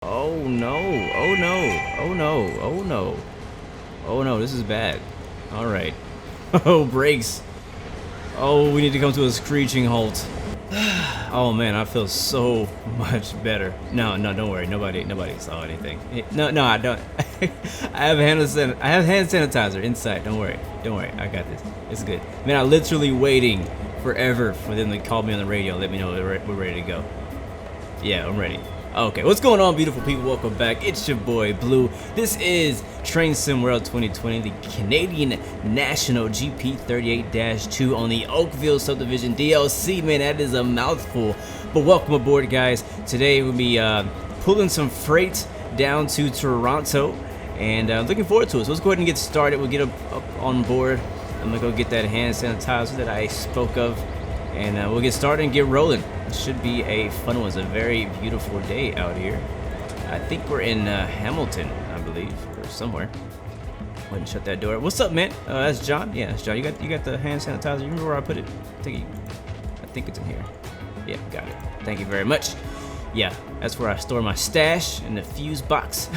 Oh no, oh no, oh no, oh no. Oh no, this is bad. Alright. Oh, brakes. Oh, we need to come to a screeching halt. Oh man, I feel so much better. No, don't worry. Nobody saw anything. No, I don't. I have hand sanitizer inside. Don't worry. I got this. It's good. Man, I'm literally waiting forever for them to call me on the radio and let me know we're ready to go. Yeah, I'm ready. Okay, what's going on, beautiful people? Welcome back. It's your boy Blue. This is Train Sim World 2020, the Canadian National GP38-2 on the Oakville Subdivision DLC. Man, that is a mouthful. But welcome aboard, guys. Today we'll be pulling some freight down to Toronto, and I'm looking forward to it. So let's go ahead and get started. We'll get up on board. I'm gonna go get that hand sanitizer that I spoke of, and we'll get started and get rolling. It should be a fun one. It's a very beautiful day out here. I think we're in Hamilton, I believe, or somewhere. Go ahead and shut that door. What's up, man? That's John. Yeah, that's John. You got the hand sanitizer. You remember where I put it? I think it's in here. Yeah, got it. Thank you very much. Yeah, that's where I store my stash in the fuse box.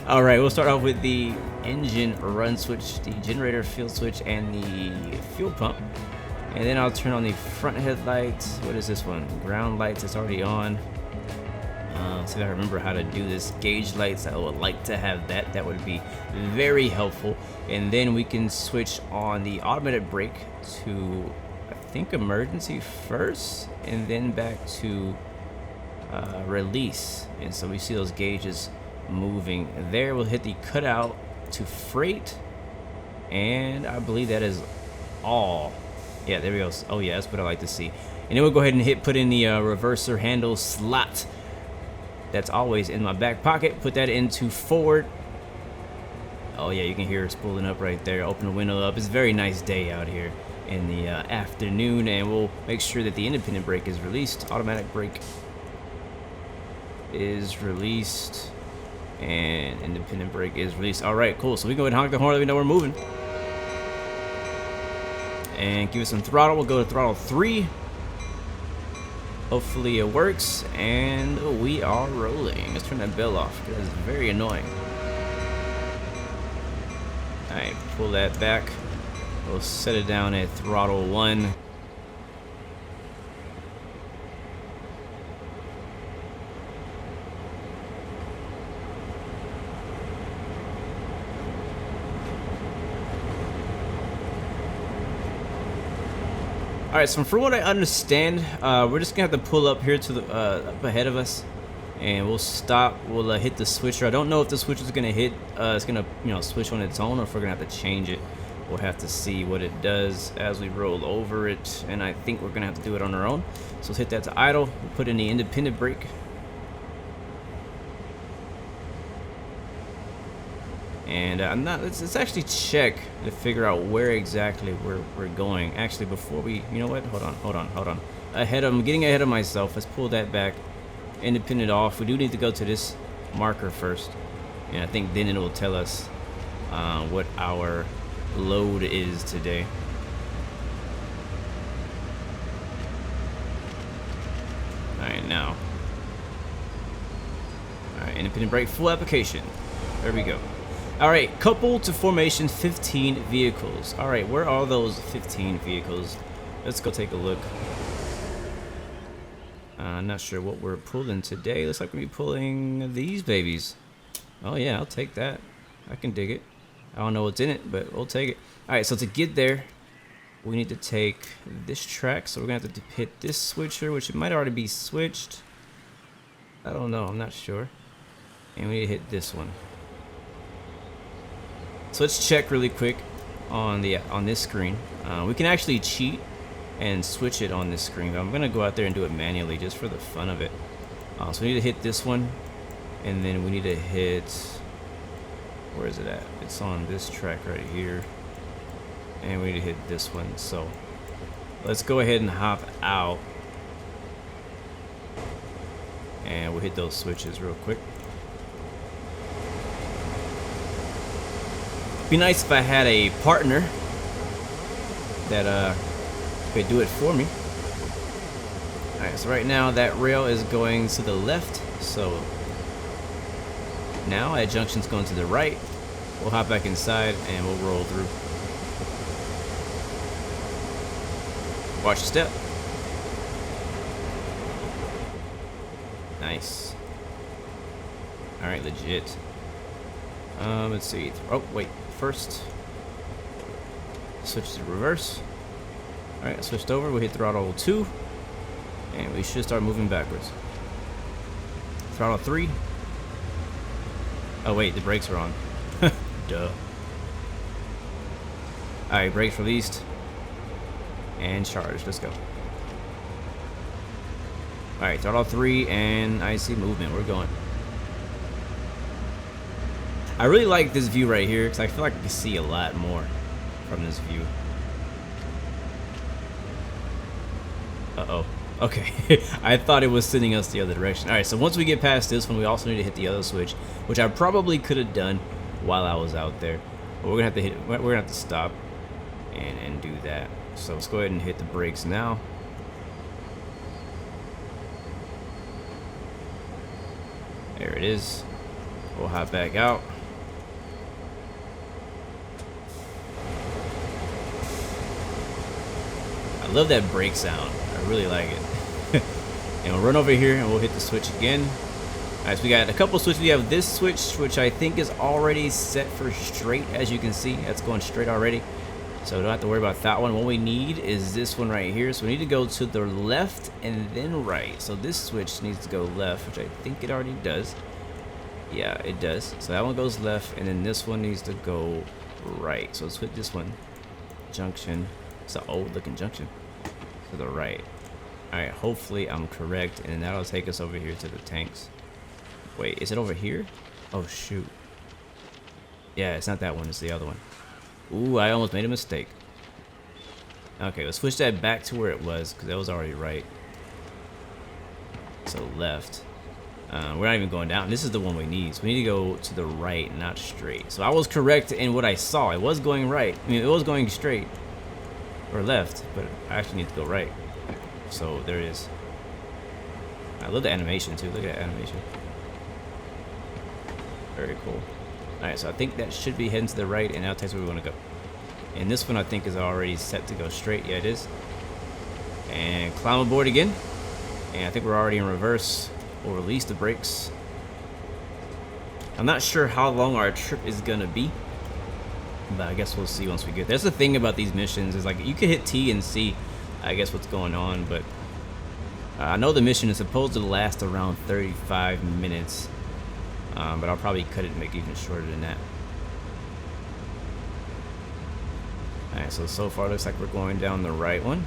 All right, we'll start off with the engine run switch, the generator field switch, and the fuel pump. And then I'll turn on the front headlights. What is this one? Ground lights. It's already on. See if I remember how to do this. Gauge lights. I would like to have that. That would be very helpful. And then we can switch on the automatic brake to, I think, emergency first, and then back to release. And so we see those gauges moving there. We'll hit the cutout to freight, and I believe that is all. Yeah, there we go. Oh yeah, that's what I like to see. And then we'll go ahead and put in the reverser handle slot. That's always in my back pocket. Put that into forward. Oh yeah, you can hear it spooling up right there. Open the window up. It's a very nice day out here in the afternoon, and we'll make sure that the independent brake is released. Automatic brake is released, and independent brake is released. All right, cool. So we can go ahead and honk the horn. Let me know we're moving. And give it some throttle. We'll go to throttle 3. Hopefully it works, and we are rolling. Let's turn that bell off because it's very annoying. Alright, pull that back. We'll set it down at throttle 1. Alright, so from what I understand, we're just gonna have to pull up here to the up ahead of us, and we'll stop. We'll hit the switcher. I don't know if the switcher is gonna hit. It's gonna switch on its own, or if we're gonna have to change it. We'll have to see what it does as we roll over it, and I think we're gonna have to do it on our own. So let's hit that to idle. We'll put in the independent brake. And let's actually check to figure out where exactly we're going. Actually, before we, you know what? Hold on. I'm getting ahead of myself. Let's pull that back. Independent off. We do need to go to this marker first, and I think then it will tell us what our load is today. All right, now. All right, independent brake, full application. There we go. Alright, couple to formation 15 vehicles. Alright, where are those 15 vehicles? Let's go take a look. I'm not sure what we're pulling today. Looks like we'll be pulling these babies. Oh yeah, I'll take that. I can dig it. I don't know what's in it, but we'll take it. Alright, so to get there, we need to take this track. So we're going to have to hit this switcher, which it might already be switched. I don't know, I'm not sure. And we need to hit this one. So let's check really quick on this screen. We can actually cheat and switch it on this screen. I'm gonna go out there and do it manually just for the fun of it. So we need to hit this one, and then we need to hit, where is it at? It's on this track right here, and we need to hit this one. So let's go ahead and hop out, and we'll hit those switches real quick. Be nice if I had a partner that could do it for me. Alright, so right now that rail is going to the left, so now. At junction's going to the right. We'll hop back inside and we'll roll through. Watch your step. Nice. Alright, legit. Let's see. Oh, wait. First, switch to reverse. Alright, I switched over. We'll hit throttle 2. And we should start moving backwards. Throttle 3. Oh, wait. The brakes are on. Duh. Alright, brakes released. And charged. Let's go. Alright, throttle 3 and I see movement. We're going. I really like this view right here because I feel like I can see a lot more from this view. Uh-oh. Okay. I thought it was sending us the other direction. Alright, so once we get past this one, we also need to hit the other switch, which I probably could have done while I was out there. But we're gonna have to stop and do that. So let's go ahead and hit the brakes now. There it is. We'll hop back out. I love that brake sound. I really like it. And we'll run over here and we'll hit the switch again. Alright, so we got a couple switches. We have this switch, which I think is already set for straight, as you can see. That's going straight already. So don't have to worry about that one. What we need is this one right here. So we need to go to the left and then right. So this switch needs to go left, which I think it already does. Yeah, it does. So that one goes left, and then this one needs to go right. So let's hit this one. Junction. It's an old looking junction. To the right. Alright, hopefully I'm correct, and then that'll take us over here to the tanks. Wait, is it over here? Oh shoot. Yeah, it's not that one, it's the other one. Ooh, I almost made a mistake. Okay, let's switch that back to where it was, because that was already right. So left. We're not even going down. This is the one we need. So we need to go to the right, not straight. So I was correct in what I saw. It was going right. I mean, it was going straight. Or left, but I actually need to go right. So there it is. I love the animation too. Look at that animation. Very cool. Alright, so I think that should be heading to the right, and that'll take us where we want to go. And this one I think is already set to go straight. Yeah, it is. And climb aboard again. And I think we're already in reverse. We'll release the brakes. I'm not sure how long our trip is gonna be, but I guess we'll see once we get there. That's the thing about these missions, is like you can hit T and see, I guess, what's going on, but I know the mission is supposed to last around 35 minutes, but I'll probably cut it and make it even shorter than that. Alright, so far looks like we're going down the right one.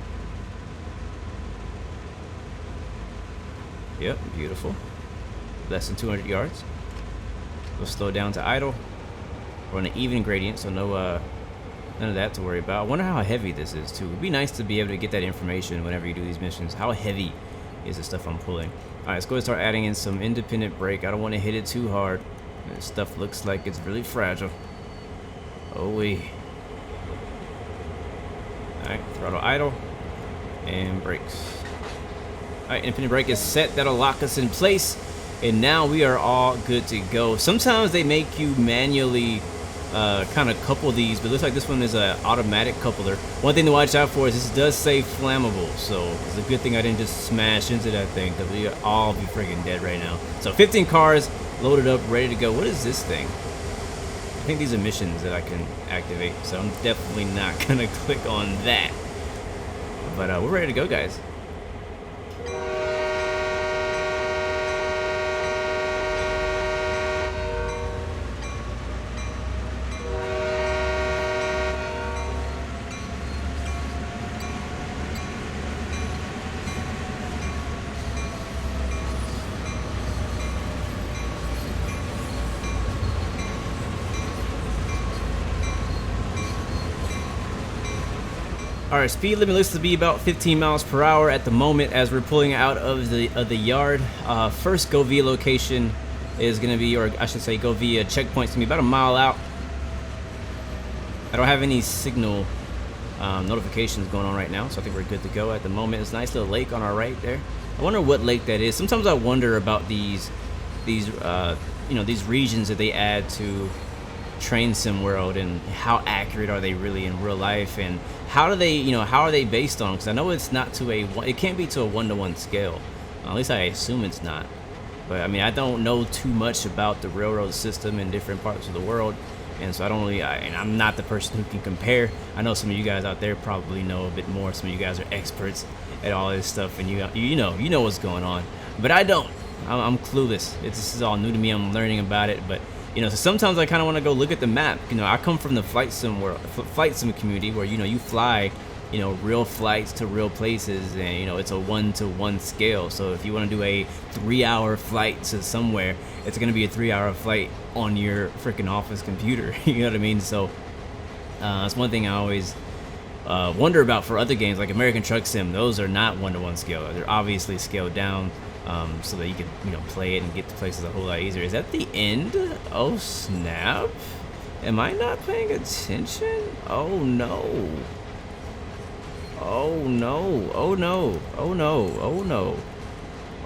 Yep, beautiful. Less than 200 yards. We'll slow down to idle. We're on an even gradient, so none of that to worry about. I wonder how heavy this is too. It'd be nice to be able to get that information whenever you do these missions. How heavy is the stuff I'm pulling? All right, let's go and start adding in some independent brake. I don't want to hit it too hard. This stuff looks like it's really fragile. Oh wee. All right, throttle idle and brakes. Alright, independent brake is set. That'll lock us in place. And now we are all good to go. Sometimes they make you manually kind of couple these, but it looks like this one is an automatic coupler. One thing to watch out for is this does say flammable. So it's a good thing I didn't just smash into that thing, because we'd all be freaking dead right now. So 15 cars loaded up, ready to go. What is this thing? I think these are missions that I can activate. So I'm definitely not going to click on that. But we're ready to go, guys. Our speed limit looks to be about 15 miles per hour at the moment as we're pulling out of the yard. First go via location is going to be, or I should say go via checkpoint's going to be about a mile out. I don't have any signal notifications going on right now, so I think we're good to go at the moment. It's a nice little lake on our right there. I wonder what lake that is. Sometimes I wonder about these you know, these regions that they add to train sim world, and how accurate are they really in real life, and how do they, you know, how are they based on? Because I know it's not to a it can't be to a 1-to-1 scale. At least I assume it's not. But I mean, I don't know too much about the railroad system in different parts of the world, and so I don't really, and I'm not the person who can compare. I know some of you guys out there probably know a bit more. Some of you guys are experts at all this stuff, and you know what's going on. But I don't. I'm clueless. This is all new to me. I'm learning about it, but you know, so sometimes I kind of want to go look at the map. You know, I come from the flight sim world, flight sim community, where you know you fly, you know, real flights to real places, and you know it's a 1-to-1 scale. So if you want to do a 3-hour flight to somewhere, it's gonna be a 3-hour flight on your freaking office computer. You know what I mean? So that's one thing I always wonder about for other games like American Truck Sim. Those are not 1-to-1 scale. They're obviously scaled down. So that you can, you know, play it and get to places a whole lot easier. Is that the end? Oh snap! Am I not paying attention? Oh no! Oh no! Oh no! Oh no! Oh no!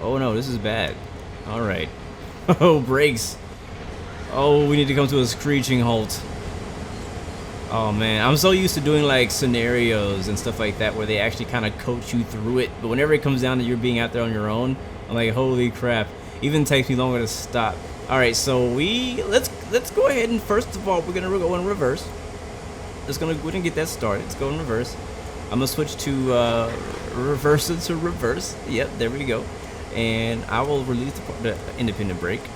Oh no! This is bad. All right. Oh, brakes! Oh, we need to come to a screeching halt. Oh man, I'm so used to doing like scenarios and stuff like that where they actually kind of coach you through it. But whenever it comes down to you're being out there on your own, I'm like, holy crap! Even takes me longer to stop. All right, so let's go ahead and first of all we're gonna go in reverse. We're gonna get that started. Let's go in reverse. I'm gonna switch to reverse to reverse. Yep, there we go. And I will release the independent brake,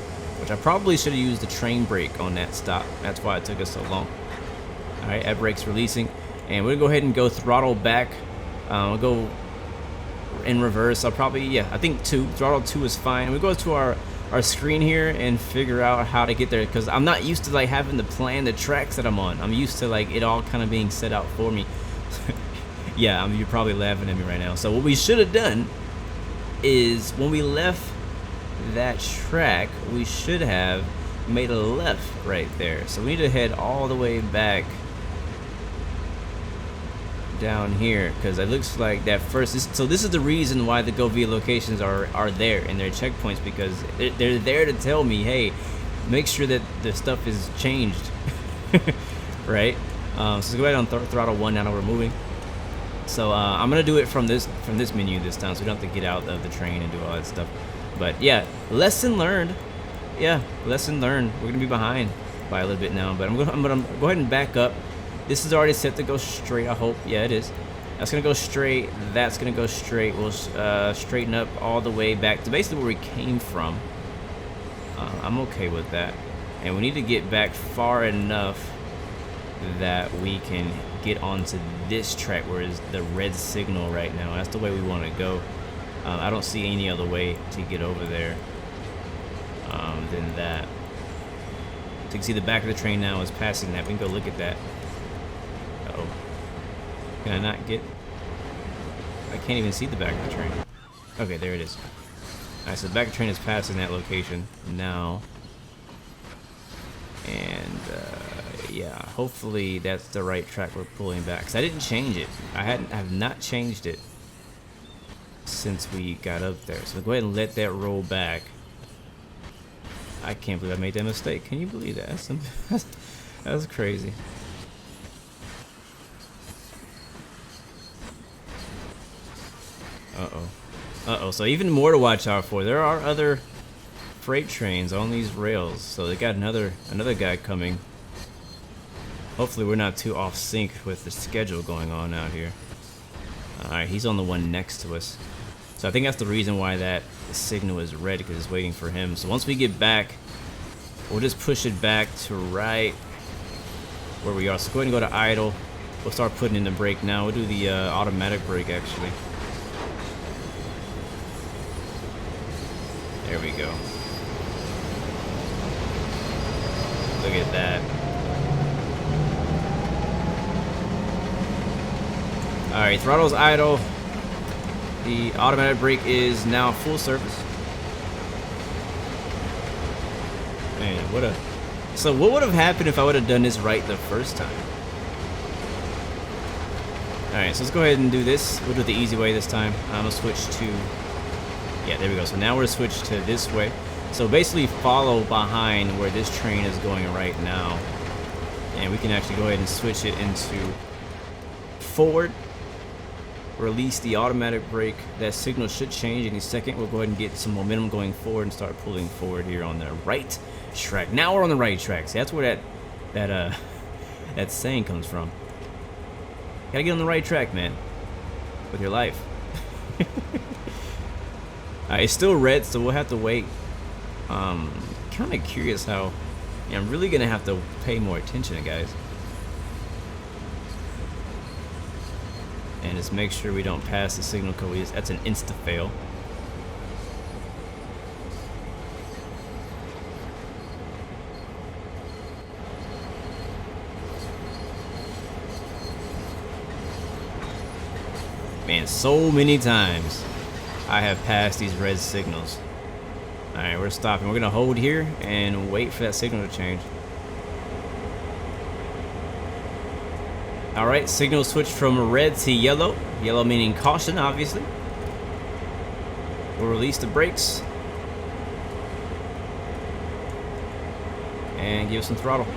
which I probably should have used the train brake on that stop. That's why it took us so long. All right, that brake's releasing, and we're gonna go ahead and go throttle back. We'll go in reverse. I'll probably, yeah, I think 2. Throttle 2 is fine. We go to our screen here and figure out how to get there, because I'm not used to like having to plan the tracks that I'm on. I'm used to like it all kind of being set out for me. Yeah, I mean, you're probably laughing at me right now. So what we should have done is when we left that track, we should have made a left right there. So we need to head all the way back down here, because it looks like that first so this is the reason why the go via locations are there in their checkpoints, because they're there to tell me, hey, make sure that the stuff is changed. Right. So let's go ahead on throttle 1 now that we're moving. So I'm gonna do it from this menu this time, so we don't have to get out of the train and do all that stuff. But yeah, lesson learned. Yeah, lesson learned. We're gonna be behind by a little bit now, but I'm gonna go ahead and back up. This is already set to go straight, I hope. Yeah, it is. That's gonna go straight. That's gonna go straight. We'll straighten up all the way back to basically where we came from. I'm okay with that. And we need to get back far enough that we can get onto this track where it's the red signal right now. That's the way we want to go. I don't see any other way to get over there than that. So you can see the back of the train now is passing that. We can go look at that. Uh-oh. Can I not get... I can't even see the back of the train. Okay, there it is. Alright, so the back of the train is passing that location now. And, yeah, hopefully that's the right track we're pulling back. Because I didn't change it. I have not changed it since we got up there. So go ahead and let that roll back. I can't believe I made that mistake. Can you believe that? That's crazy. Uh-oh. Uh-oh. So even more to watch out for. There are other freight trains on these rails. So they got another guy coming. Hopefully we're not too off sync with the schedule going on out here. Alright, he's on the one next to us. So I think that's the reason why that signal is red, because it's waiting for him. So once we get back, we'll just push it back to right where we are. So go ahead and go to idle. We'll start putting in the brake now. We'll do the automatic brake actually. There we go. Look at that. Alright, throttle's idle. The automatic brake is now full service. Man, so what would have happened if I would have done this right the first time? Alright, so let's go ahead and do this. We'll do it the easy way this time. I'm gonna switch to... Yeah, there we go. So now we're switched to this way. So basically follow behind where this train is going right now. And we can actually go ahead and switch it into forward. Release the automatic brake. That signal should change any second. We'll go ahead and get some momentum going forward and start pulling forward here on the right track. Now we're on the right track. See, that's where that saying comes from. Gotta get on the right track, man, with your life. It's still red, so we'll have to wait. Kind of curious how. Yeah, I'm really gonna have to pay more attention, guys. And just make sure we don't pass the signal code. That's an insta fail. Man, so many times I have passed these red signals. Alright, we're stopping. We're gonna hold here and wait for that signal to change. Alright, signal switched from red to yellow. Yellow meaning caution, obviously. We'll release the brakes. And give us some throttle.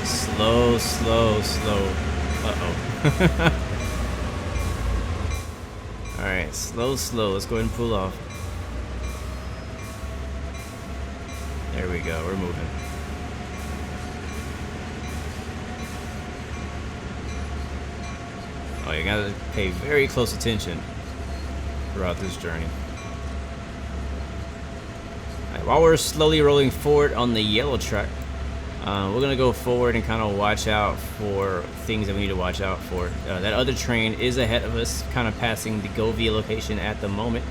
Slow, slow, slow. Uh-oh. Alright, slow, slow. Let's go ahead and pull off. There we go. We're moving. Oh, you gotta pay very close attention throughout this journey. Alright, while we're slowly rolling forward on the yellow track, we're gonna go forward and kind of watch out for things that we need to watch out for. That other train is ahead of us, kind of passing the go via location at the moment.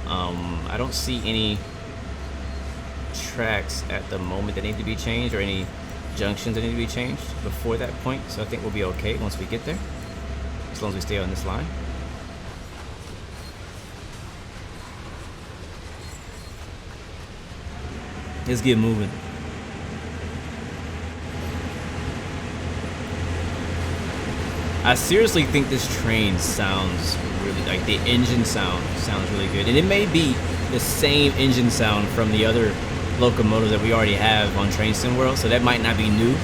I don't see any tracks at the moment that need to be changed or any junctions that need to be changed before that point, so I think we'll be okay once we get there, as long as we stay on this line. Let's get moving. I seriously think this train sounds really, like the engine sounds really good. And it may be the same engine sound from the other locomotives that we already have on Train Sim World, so that might not be new.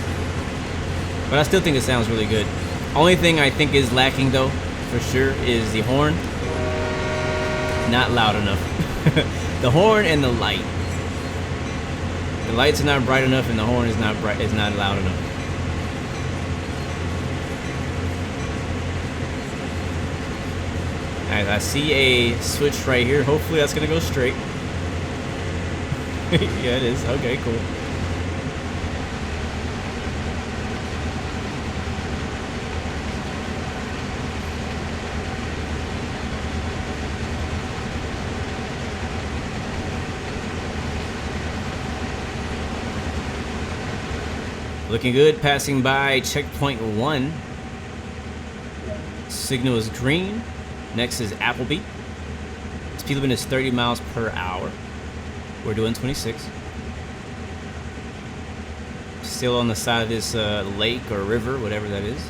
But I still think it sounds really good. Only thing I think is lacking though, for sure, is the horn. Not loud enough. The horn and the light. The lights are not bright enough and the horn is not loud enough. Alright, I see a switch right here. Hopefully that's gonna go straight. Yeah, it is. Okay, cool. Looking good, passing by checkpoint 1. Signal is green. Next is Appleby. Speed limit is 30 miles per hour. We're doing 26. Still on the side of this lake or river, whatever that is.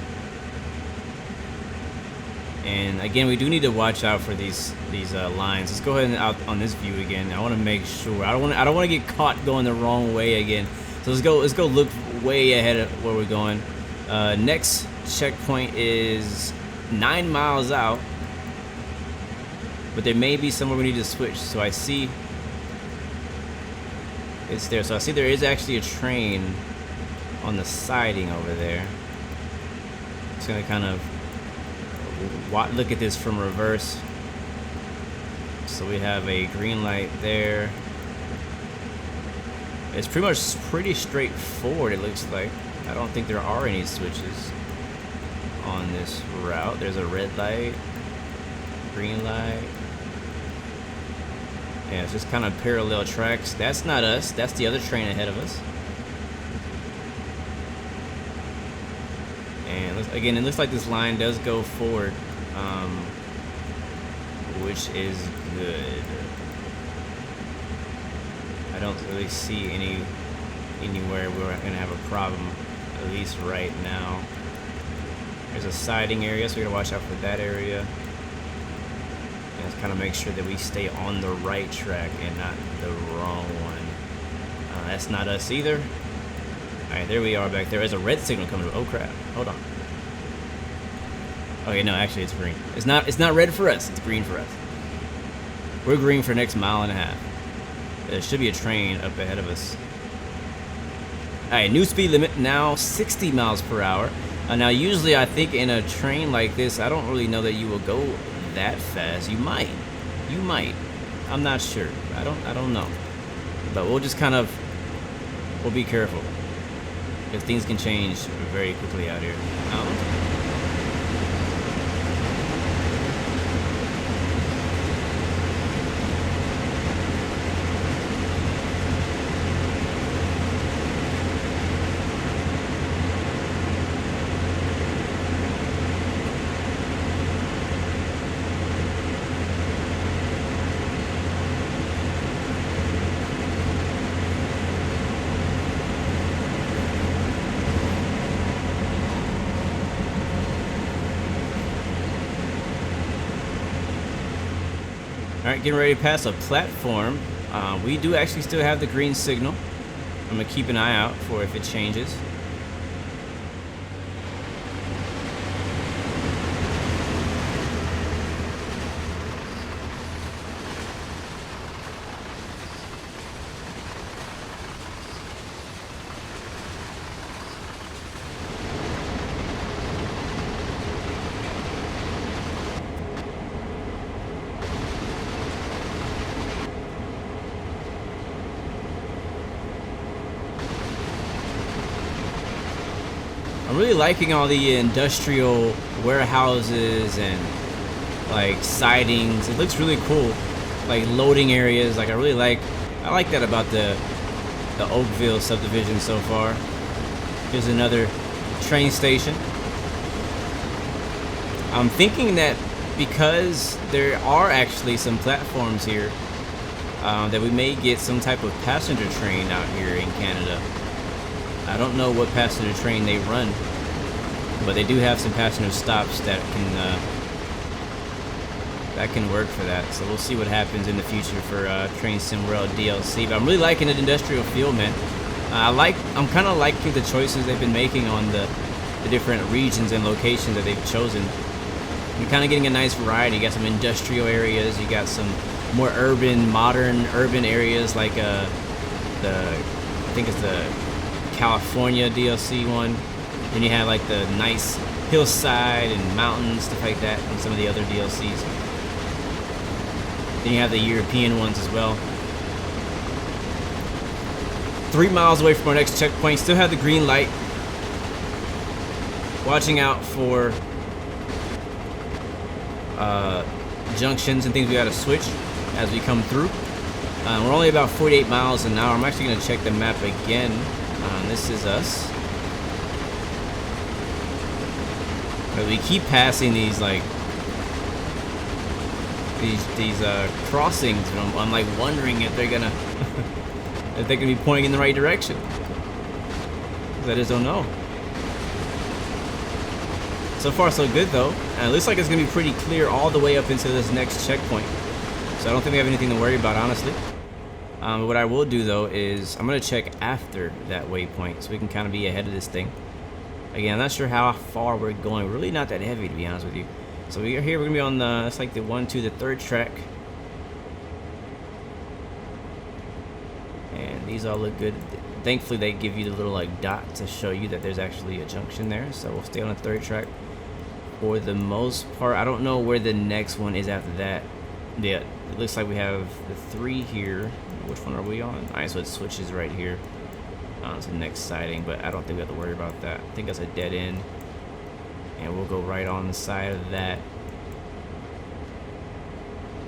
And again, we do need to watch out for these lines. Let's go ahead and out on this view again. I want to make sure. I don't want to get caught going the wrong way again. So let's go look way ahead of where we're going. Next checkpoint is 9 miles out, but there may be somewhere we need to switch. So I see it's there. So I see there is actually a train on the siding over there. Just gonna kind of look at this from reverse. So we have a green light there. It's pretty straightforward, it looks like. I don't think there are any switches on this route. There's a red light, green light. Yeah, it's just kind of parallel tracks. That's not us. That's the other train ahead of us. And again, it looks like this line does go forward, which is good. I don't really see any anywhere we're gonna have a problem, at least right now. There's a siding area, so we gotta watch out for that area. And just kind of make sure that we stay on the right track and not the wrong one. That's not us either. Alright, there we are back there. There's a red signal coming. Oh crap. Hold on. Okay, no, actually it's green. It's not red for us, it's green for us. We're green for the next mile and a half. There should be a train up ahead of us. Alright, new speed limit now 60 miles per hour. Now usually I think in a train like this, I don't really know that you will go that fast. You might. I'm not sure. I don't know. But we'll just kind of, we'll be careful. Because things can change very quickly out here. Alright, getting ready to pass a platform. We do actually still have the green signal. I'm going to keep an eye out for if it changes. I'm really liking all the industrial warehouses and like sidings. It looks really cool. Like loading areas. Like I like that about the Oakville subdivision so far. Here's another train station. I'm thinking that because there are actually some platforms here, that we may get some type of passenger train out here in Canada. I don't know what passenger train they run, but they do have some passenger stops that can work for that. So we'll see what happens in the future for Train Sim World DLC. But I'm really liking the industrial feel, man. I'm kind of liking the choices they've been making on the different regions and locations that they've chosen. You're kind of getting a nice variety. You got some industrial areas. You got some more modern urban areas like I think it's the California DLC one. Then you have like the nice hillside and mountains, stuff like that, and some of the other DLCs. Then you have the European ones as well. 3 miles away from our next checkpoint. Still have the green light. Watching out for junctions and things we gotta switch as we come through. We're only about 48 miles an hour. I'm actually gonna check the map again. This is us. But we keep passing these like these crossings, and I'm like wondering if they're gonna if they're gonna be pointing in the right direction. I just don't know. So far so good though. It looks like it's gonna be pretty clear all the way up into this next checkpoint. So I don't think we have anything to worry about, honestly. What I will do though is I'm gonna check after that waypoint so we can kind of be ahead of this thing. Again, I'm not sure how far we're going. We're really not that heavy, to be honest with you. So we are here. We're gonna be on the it's like the 1, 2, the 3rd track, and these all look good. Thankfully, they give you the little like dot to show you that there's actually a junction there. So we'll stay on the 3rd track for the most part. I don't know where the next one is after that. Yeah, it looks like we have the 3 here. Which one are we on? Alright, so it switches right here to the next siding, but I don't think we have to worry about that. I think that's a dead end, and we'll go right on the side of that.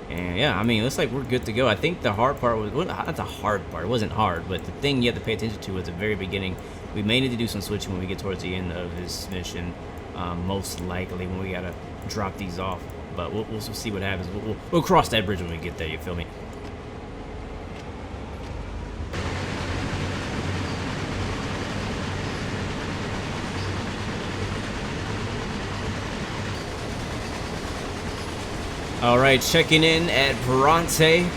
And yeah, I mean, it looks like we're good to go. I think the hard part was, well, not the hard part, it wasn't hard, but the thing you have to pay attention to at the very beginning, we may need to do some switching when we get towards the end of this mission, most likely when we gotta drop these off. But we'll see what happens. We'll cross that bridge when we get there, you feel me? All right, checking in at Bronte.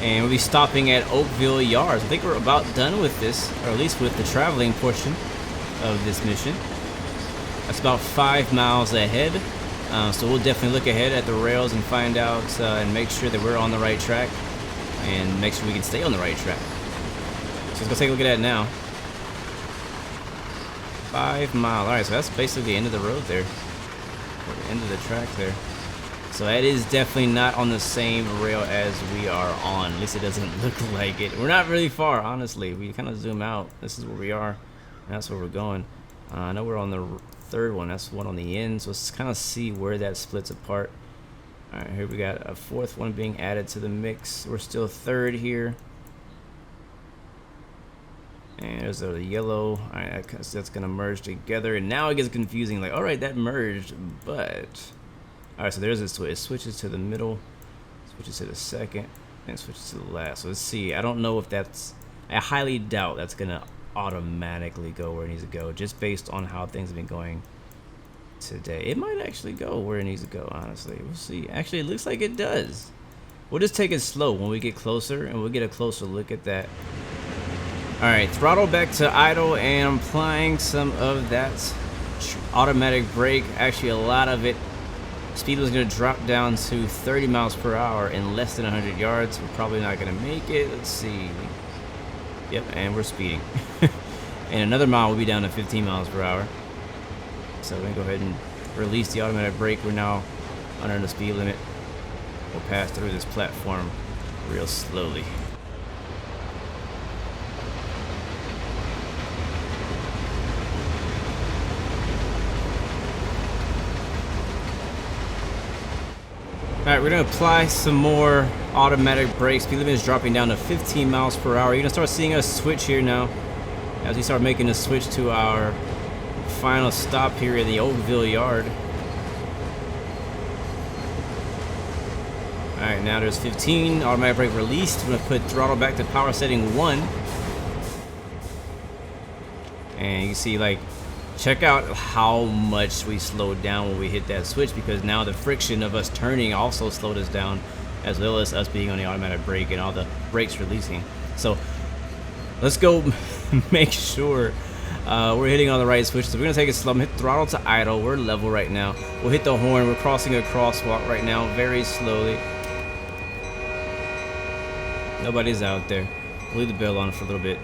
And we'll be stopping at Oakville Yards. I think we're about done with this, or at least with the traveling portion of this mission. That's about 5 miles ahead. So we'll definitely look ahead at the rails and find out and make sure that we're on the right track and make sure we can stay on the right track. So let's go take a look at that now. 5 miles. All right, so that's basically the end of the road there, or the end of the track there. So that is definitely not on the same rail as we are on. At least it doesn't look like it. We're not really far, honestly. We kind of zoom out. This is where we are, and that's where we're going. I know we're on the third one. That's one on the end. So let's kind of see where that splits apart. All right, here we got a fourth one being added to the mix. We're still third here. And there's the yellow. All right, that's going to merge together. And now it gets confusing. Like, all right, that merged, but... All right, so there's this switch. It switches to the middle, switches to the second, and switches to the last. So let's see. I don't know if that's... I highly doubt that's going to automatically go where it needs to go, just based on how things have been going today. It might actually go where it needs to go, honestly. We'll see. Actually, it looks like it does. We'll just take it slow when we get closer, and we'll get a closer look at that. All right, throttle back to idle, and I'm applying some of that automatic brake. Actually, a lot of it. Speed was going to drop down to 30 miles per hour in less than 100 yards. We're probably not going to make it. Let's see. Yep, and we're speeding. And another mile will be down to 15 miles per hour. So we're going to go ahead and release the automatic brake. We're now under the speed limit. We'll pass through this platform real slowly. Alright, we're going to apply some more automatic brakes. Speed limit is dropping down to 15 miles per hour. You're going to start seeing us switch here now as we start making a switch to our final stop here in the Oakville yard. Alright, now there's 15. Automatic brake released. We're going to put throttle back to power setting 1. And you can see, like, check out how much we slowed down when we hit that switch, because now the friction of us turning also slowed us down, as well as us being on the automatic brake and all the brakes releasing. So let's go make sure we're hitting on the right switch. So we're gonna take it slow. Hit throttle to idle. We're level right now. We'll hit the horn. We're crossing a crosswalk right now, very slowly. Nobody's out there. We'll leave the bell on for a little bit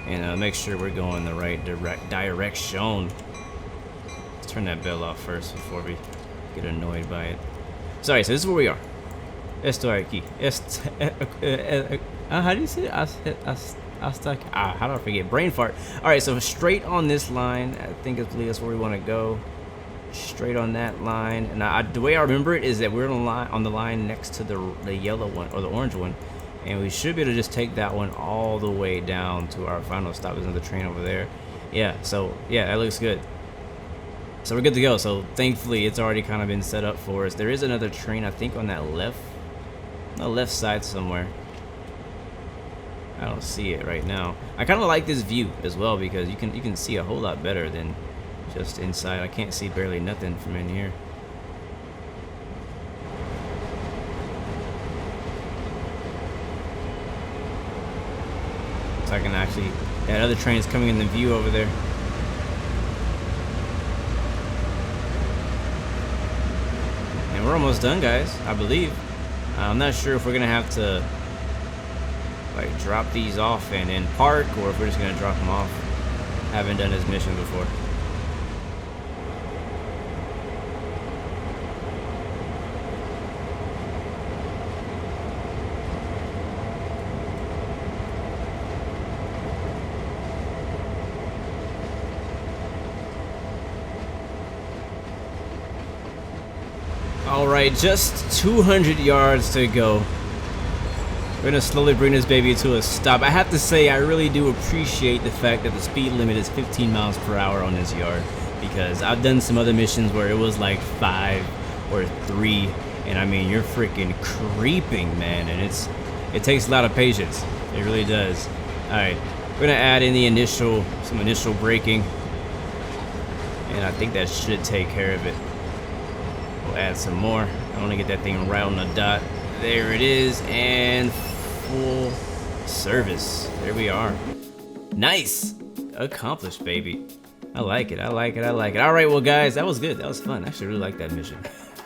and make sure we're going the right direction. Let's turn that bell off first before we get annoyed by it. Sorry, so this is where we are. Esto aquí. How do you say it? How do I forget? Brain fart. Alright, so straight on this line, I think that's where we want to go. Straight on that line. And the way I remember it is that we're on the line next to the yellow one, or the orange one. And we should be able to just take that one all the way down to our final stop. There's another train over there. Yeah, so yeah, that looks good. So we're good to go. So thankfully it's already kind of been set up for us. There is another train, I think, on that left side somewhere. I don't see it right now. I kind of like this view as well, because you can see a whole lot better than just inside. I can't see barely nothing from in here. So I can actually, that other train is coming in the view over there. And we're almost done, guys, I believe. I'm not sure if we're gonna have to like drop these off and then park, or if we're just gonna drop them off. Haven't done this mission before. Alright, just 200 yards to go. We're gonna slowly bring this baby to a stop. I have to say, I really do appreciate the fact that the speed limit is 15 miles per hour on this yard, because I've done some other missions where it was like 5 or 3, and I mean, you're freaking creeping, man, and it takes a lot of patience. It really does. Alright, we're gonna add in the some initial braking, and I think that should take care of it. We'll add some more. I want to get that thing right on the dot. There it is, and full service. There we are. Nice. Accomplished, baby. I like it. I like it. I like it. All right, well, guys, that was good. That was fun. I actually really liked that mission.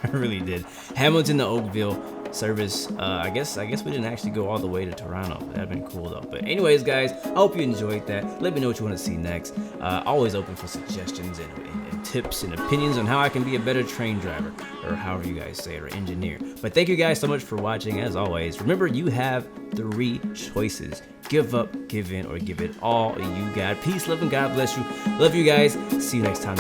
I really did. Hamilton to Oakville service. I guess we didn't actually go all the way to Toronto. That'd been cool though. But anyways, guys, I hope you enjoyed that. Let me know what you want to see next. Always open for suggestions and tips and opinions on how I can be a better train driver, or however you guys say it, or engineer. But thank you guys so much for watching. As always, remember, you have 3 choices: give up, give in, or give it all you got. Peace, love, and God bless you. Love you guys. See you next time.